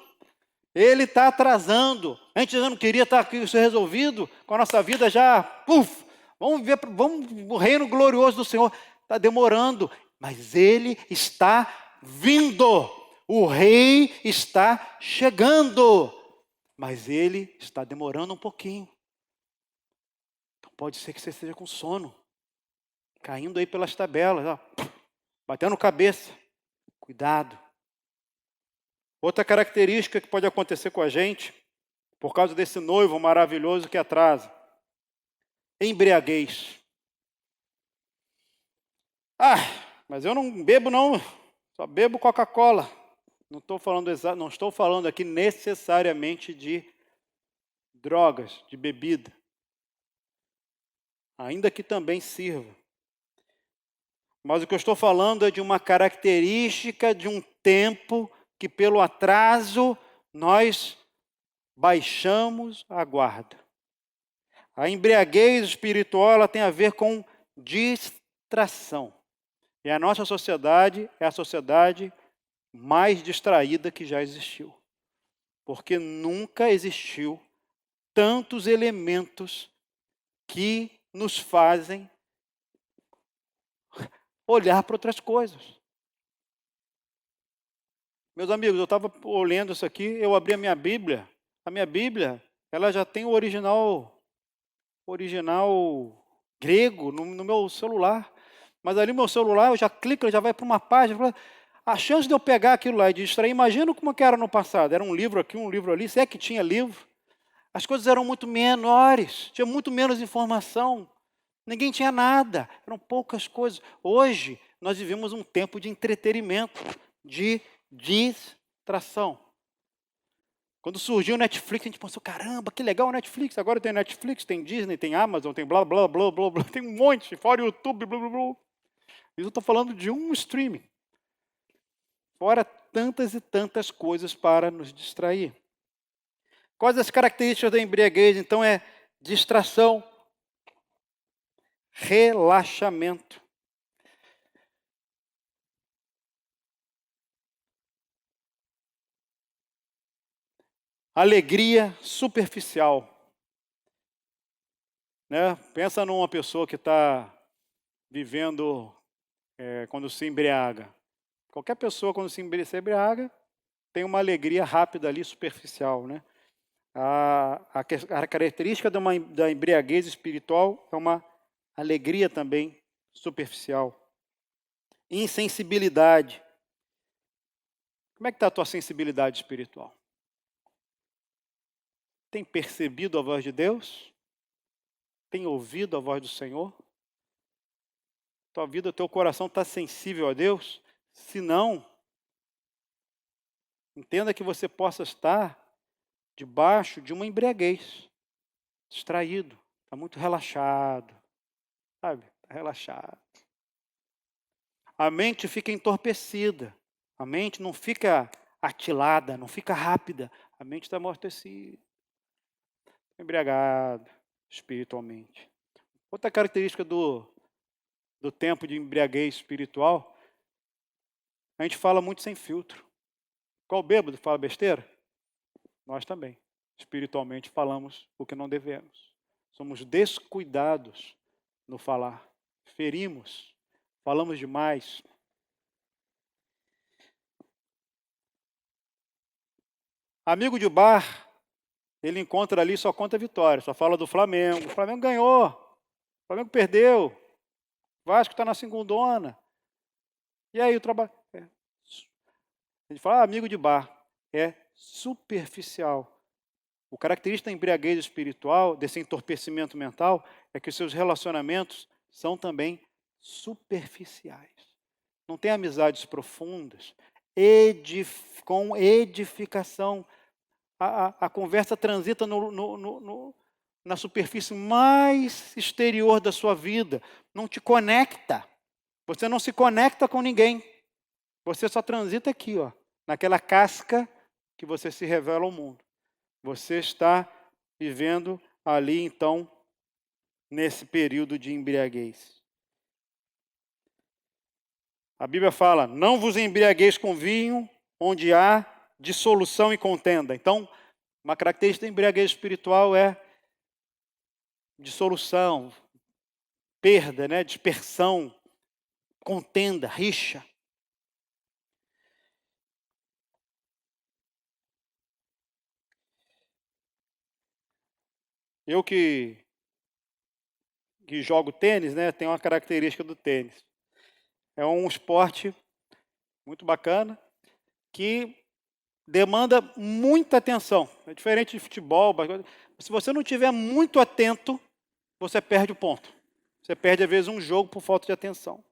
Ele está atrasando. A gente já não queria estar aqui isso resolvido, com a nossa vida já, vamos o reino glorioso do Senhor. Está demorando, mas Ele está vindo. O rei está chegando, mas Ele está demorando um pouquinho. Pode ser que você esteja com sono, caindo aí pelas tabelas, ó, batendo cabeça. Cuidado. Outra característica que pode acontecer com a gente, por causa desse noivo maravilhoso que atrasa, embriaguez. Mas eu não bebo não, só bebo Coca-Cola. Não estou falando aqui necessariamente de drogas, de bebida. Ainda que também sirva. Mas o que eu estou falando é de uma característica de um tempo que pelo atraso nós baixamos a guarda. A embriaguez espiritual ela tem a ver com distração. E a nossa sociedade é a sociedade mais distraída que já existiu. Porque nunca existiu tantos elementos que nos fazem olhar para outras coisas. Meus amigos, eu estava lendo isso aqui, eu abri a minha Bíblia. A minha Bíblia, ela já tem o original grego no meu celular. Mas ali no meu celular, eu já clico, já vai para uma página. A chance de eu pegar aquilo lá e distrair, imagina como que era no passado. Era um livro aqui, um livro ali, se é que tinha livro. As coisas eram muito menores, tinha muito menos informação. Ninguém tinha nada, eram poucas coisas. Hoje, nós vivemos um tempo de entretenimento, de distração. Quando surgiu o Netflix, a gente pensou, caramba, que legal o Netflix. Agora tem Netflix, tem Disney, tem Amazon, tem blá, blá, blá, blá, blá. Tem um monte, fora o YouTube, blá, blá, blá. Isso eu estou falando de um streaming. Fora tantas e tantas coisas para nos distrair. Quais as características da embriaguez? Então, é distração, relaxamento. Alegria superficial. Né? Pensa numa pessoa que está vivendo quando se embriaga. Qualquer pessoa, quando se embriaga, tem uma alegria rápida ali, superficial. Né? A característica da embriaguez espiritual é uma alegria também superficial. Insensibilidade. Como é que está a tua sensibilidade espiritual? Tem percebido a voz de Deus? Tem ouvido a voz do Senhor? Tua vida, teu coração está sensível a Deus? Se não, entenda que você possa estar debaixo de uma embriaguez, distraído, está muito relaxado, sabe? Está relaxado. A mente fica entorpecida, a mente não fica atilada, não fica rápida, a mente está amortecida, embriagado espiritualmente. Outra característica do tempo de embriaguez espiritual, a gente fala muito sem filtro. Qual bêbado fala besteira? Nós também, espiritualmente, falamos o que não devemos. Somos descuidados no falar. Ferimos, falamos demais. Amigo de bar, ele encontra ali, só conta vitória, só fala do Flamengo. O Flamengo ganhou, o Flamengo perdeu, o Vasco está na segundona. E aí o trabalho... A gente fala, amigo de bar, é superficial. O característica da embriaguez espiritual, desse entorpecimento mental, é que os seus relacionamentos são também superficiais. Não tem amizades profundas, com edificação. A conversa transita na superfície mais exterior da sua vida. Não te conecta. Você não se conecta com ninguém. Você só transita aqui, ó, naquela casca que você se revela ao mundo. Você está vivendo ali, então, nesse período de embriaguez. A Bíblia fala, não vos embriagueis com vinho, onde há dissolução e contenda. Então, uma característica da embriaguez espiritual é dissolução, perda, né? Dispersão, contenda, rixa. Eu que jogo tênis, né? Tem uma característica do tênis. É um esporte muito bacana que demanda muita atenção. É diferente de futebol. Se você não estiver muito atento, você perde o ponto. Você perde, às vezes, um jogo por falta de atenção.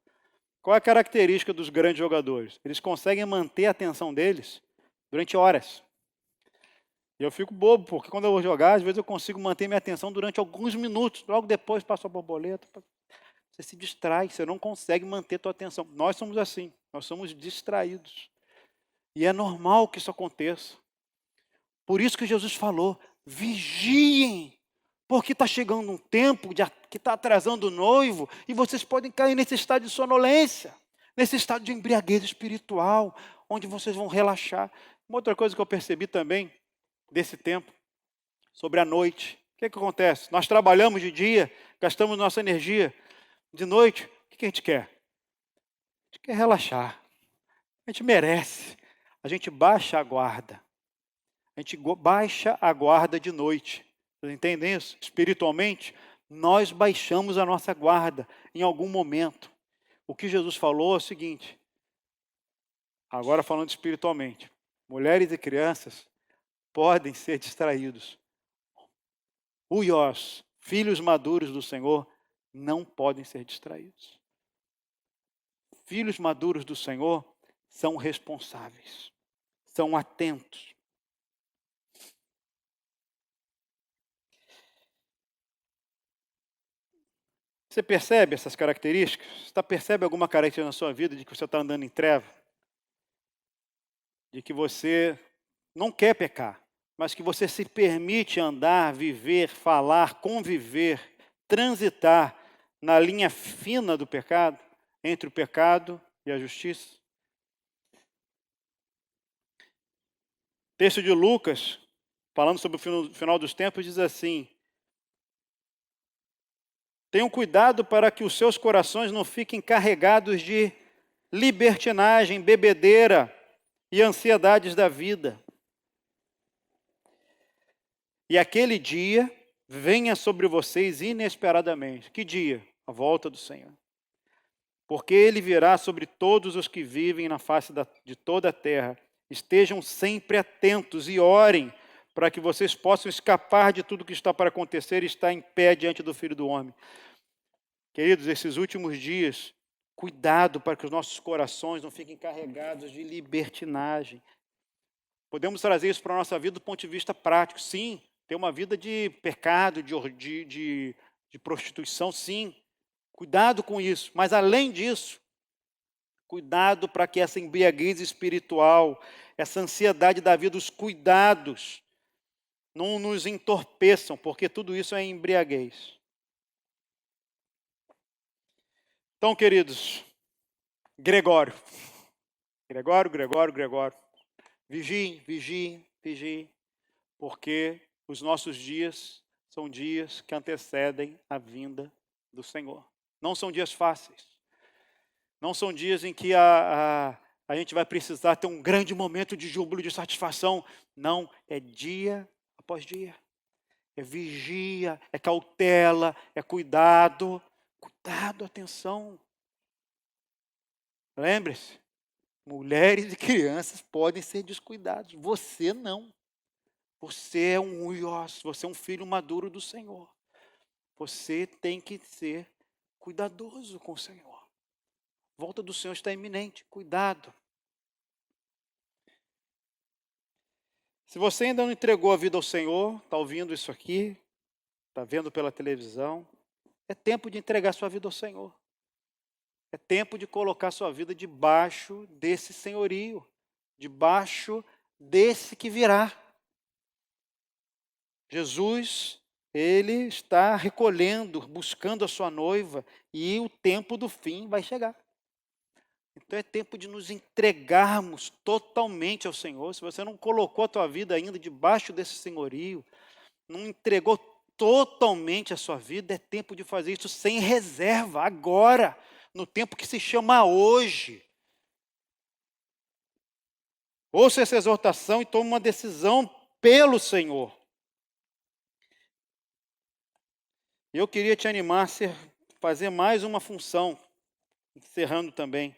Qual é a característica dos grandes jogadores? Eles conseguem manter a atenção deles durante horas. E eu fico bobo, porque quando eu vou jogar, às vezes eu consigo manter minha atenção durante alguns minutos. Logo depois passa a borboleta. Você se distrai, você não consegue manter a tua atenção. Nós somos assim, nós somos distraídos. E é normal que isso aconteça. Por isso que Jesus falou, vigiem, porque está chegando um tempo que está atrasando o noivo, e vocês podem cair nesse estado de sonolência, nesse estado de embriaguez espiritual, onde vocês vão relaxar. Uma outra coisa que eu percebi também, desse tempo, sobre a noite. O que acontece? Nós trabalhamos de dia, gastamos nossa energia. De noite, o que a gente quer? A gente quer relaxar. A gente merece. A gente baixa a guarda. A gente baixa a guarda de noite. Vocês entendem isso? Espiritualmente, nós baixamos a nossa guarda em algum momento. O que Jesus falou é o seguinte, agora falando espiritualmente, mulheres e crianças podem ser distraídos. Os filhos maduros do Senhor não podem ser distraídos. Filhos maduros do Senhor são responsáveis, são atentos. Você percebe essas características? Você percebe alguma característica na sua vida de que você está andando em treva? De que você não quer pecar, mas que você se permite andar, viver, falar, conviver, transitar na linha fina do pecado, entre o pecado e a justiça. O texto de Lucas, falando sobre o final dos tempos, diz assim: tenham cuidado para que os seus corações não fiquem carregados de libertinagem, bebedeira e ansiedades da vida. E aquele dia venha sobre vocês inesperadamente. Que dia? A volta do Senhor. Porque ele virá sobre todos os que vivem na face de toda a terra. Estejam sempre atentos e orem para que vocês possam escapar de tudo que está para acontecer e estar em pé diante do Filho do Homem. Queridos, esses últimos dias, cuidado para que os nossos corações não fiquem carregados de libertinagem. Podemos trazer isso para a nossa vida do ponto de vista prático. Sim, ter uma vida de pecado, de prostituição, sim. Cuidado com isso. Mas além disso, cuidado para que essa embriaguez espiritual, essa ansiedade da vida, os cuidados, não nos entorpeçam, porque tudo isso é embriaguez. Então, queridos, Gregório. Vigiem, vigiem, vigiem, porque os nossos dias são dias que antecedem a vinda do Senhor. Não são dias fáceis. Não são dias em que a gente vai precisar ter um grande momento de júbilo, de satisfação. Não, é dia após dia. É vigia, é cautela, é cuidado. Cuidado, atenção. Lembre-se, mulheres e crianças podem ser descuidados. Você não. Você é um uiós, você é um filho maduro do Senhor. Você tem que ser cuidadoso com o Senhor. A volta do Senhor está iminente, cuidado. Se você ainda não entregou a vida ao Senhor, está ouvindo isso aqui, está vendo pela televisão, é tempo de entregar sua vida ao Senhor. É tempo de colocar sua vida debaixo desse senhorio, debaixo desse que virá. Jesus, ele está recolhendo, buscando a sua noiva, e o tempo do fim vai chegar. Então é tempo de nos entregarmos totalmente ao Senhor. Se você não colocou a tua vida ainda debaixo desse senhorio, não entregou totalmente a sua vida, é tempo de fazer isso sem reserva, agora, no tempo que se chama hoje. Ouça essa exortação e tome uma decisão pelo Senhor. Eu queria te animar a fazer mais uma função, encerrando também.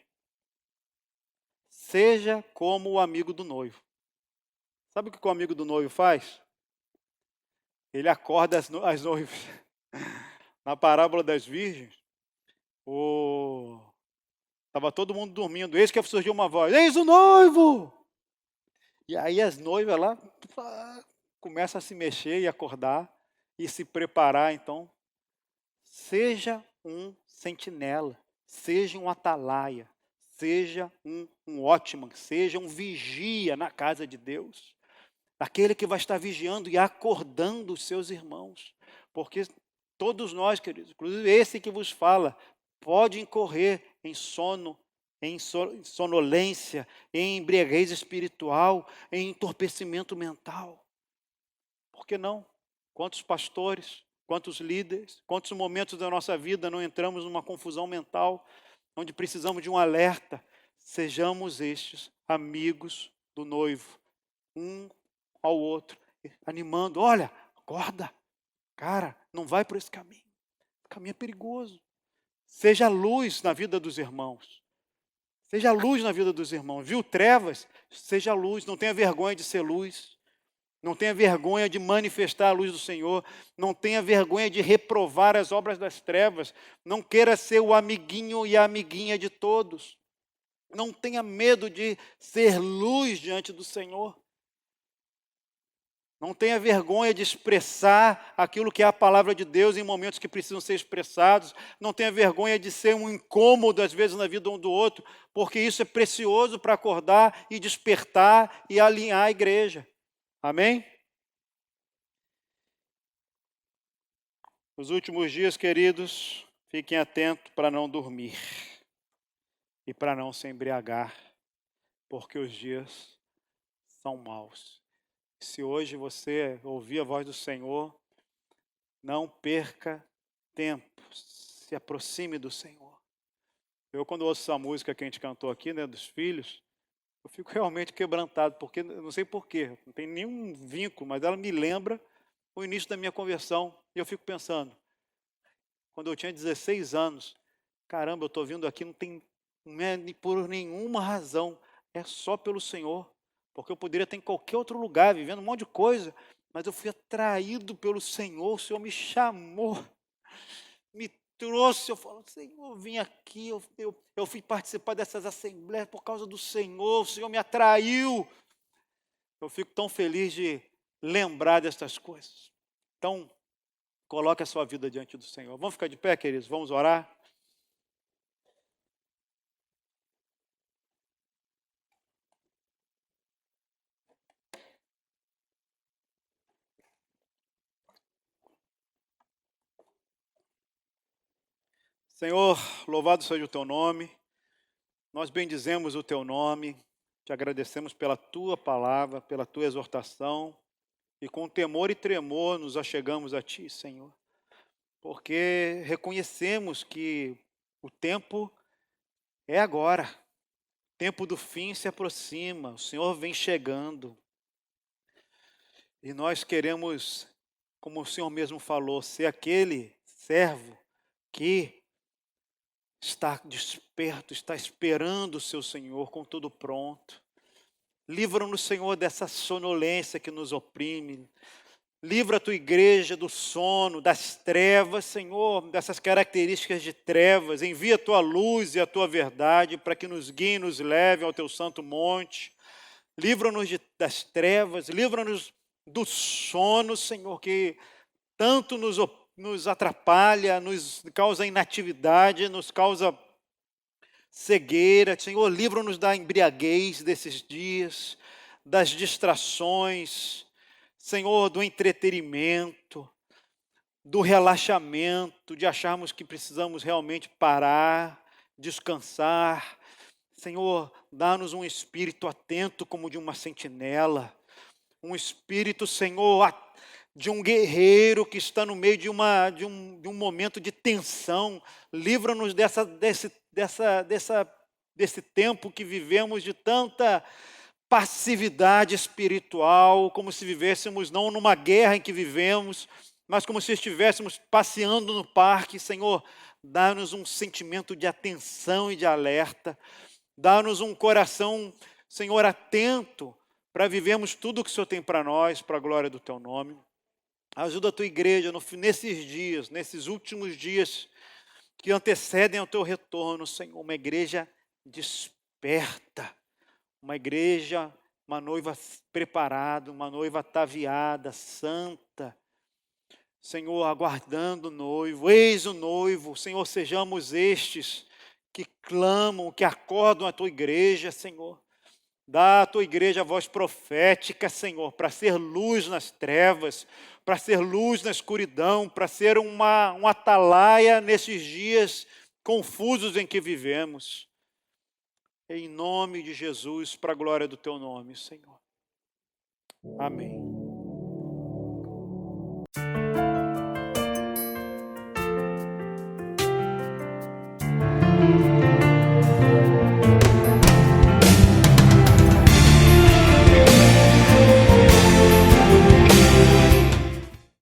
Seja como o amigo do noivo. Sabe o que o amigo do noivo faz? Ele acorda as noivas. Na parábola das virgens, estava todo mundo dormindo. Eis que surgiu uma voz: eis o noivo! E aí as noivas lá começam a se mexer e acordar e se preparar. Então, seja um sentinela, seja um atalaia, seja um watchman, seja um vigia na casa de Deus. Aquele que vai estar vigiando e acordando os seus irmãos. Porque todos nós, queridos, inclusive esse que vos fala, pode incorrer em sono, em sonolência, em embriaguez espiritual, em entorpecimento mental. Por que não? Quantos pastores, quantos líderes, quantos momentos da nossa vida não entramos numa confusão mental, onde precisamos de um alerta? Sejamos estes amigos do noivo, um ao outro, animando: olha, acorda, cara, não vai por esse caminho, o caminho é perigoso. Seja luz na vida dos irmãos, seja luz na vida dos irmãos. Viu trevas? Seja luz, não tenha vergonha de ser luz, não tenha vergonha de manifestar a luz do Senhor, não tenha vergonha de reprovar as obras das trevas, não queira ser o amiguinho e a amiguinha de todos, não tenha medo de ser luz diante do Senhor. Não tenha vergonha de expressar aquilo que é a palavra de Deus em momentos que precisam ser expressados. Não tenha vergonha de ser um incômodo, às vezes, na vida um do outro, porque isso é precioso para acordar e despertar e alinhar a igreja. Amém? Nos últimos dias, queridos, fiquem atentos para não dormir e para não se embriagar, porque os dias são maus. Se hoje você ouvir a voz do Senhor, não perca tempo, se aproxime do Senhor. Eu, quando ouço essa música que a gente cantou aqui, né, dos filhos, eu fico realmente quebrantado, porque não sei porquê, não tem nenhum vínculo, mas ela me lembra o início da minha conversão. E eu fico pensando, quando eu tinha 16 anos, caramba, eu estou vindo aqui, não é por nenhuma razão, é só pelo Senhor, porque eu poderia estar em qualquer outro lugar, vivendo um monte de coisa, mas eu fui atraído pelo Senhor, o Senhor me chamou, me trouxe, eu falo, Senhor, eu vim aqui, eu fui participar dessas assembleias por causa do Senhor, o Senhor me atraiu. Eu fico tão feliz de lembrar dessas coisas. Então, coloque a sua vida diante do Senhor. Vamos ficar de pé, queridos? Vamos orar? Senhor, louvado seja o teu nome. Nós bendizemos o teu nome. Te agradecemos pela tua palavra, pela tua exortação. E com temor e tremor nos achegamos a ti, Senhor. Porque reconhecemos que o tempo é agora. O tempo do fim se aproxima. O Senhor vem chegando. E nós queremos, como o Senhor mesmo falou, ser aquele servo que está desperto, está esperando o seu Senhor com tudo pronto. Livra-nos, Senhor, dessa sonolência que nos oprime. Livra a tua igreja do sono, das trevas, Senhor, dessas características de trevas. Envia a tua luz e a tua verdade para que nos guie e nos leve ao teu santo monte. Livra-nos das trevas, livra-nos do sono, Senhor, que tanto nos atrapalha, nos causa inatividade, nos causa cegueira. Senhor, livra-nos da embriaguez desses dias, das distrações, Senhor, do entretenimento, do relaxamento, de acharmos que precisamos realmente parar, descansar. Senhor, dá-nos um espírito atento como de uma sentinela, um espírito, Senhor, de um guerreiro que está no meio de um momento de tensão. Livra-nos desse tempo que vivemos de tanta passividade espiritual, como se vivêssemos não numa guerra em que vivemos, mas como se estivéssemos passeando no parque. Senhor, dá-nos um sentimento de atenção e de alerta. Dá-nos um coração, Senhor, atento para vivermos tudo o que o Senhor tem para nós, para a glória do teu nome. Ajuda a tua igreja nesses dias, nesses últimos dias que antecedem ao teu retorno, Senhor. Uma igreja desperta, uma igreja, uma noiva preparada, uma noiva ataviada, santa. Senhor, aguardando o noivo, eis o noivo. Senhor, sejamos estes que clamam, que acordam a tua igreja, Senhor. Dá à tua igreja a voz profética, Senhor, para ser luz nas trevas, para ser luz na escuridão, para ser um atalaia nesses dias confusos em que vivemos. Em nome de Jesus, para a glória do teu nome, Senhor. Amém.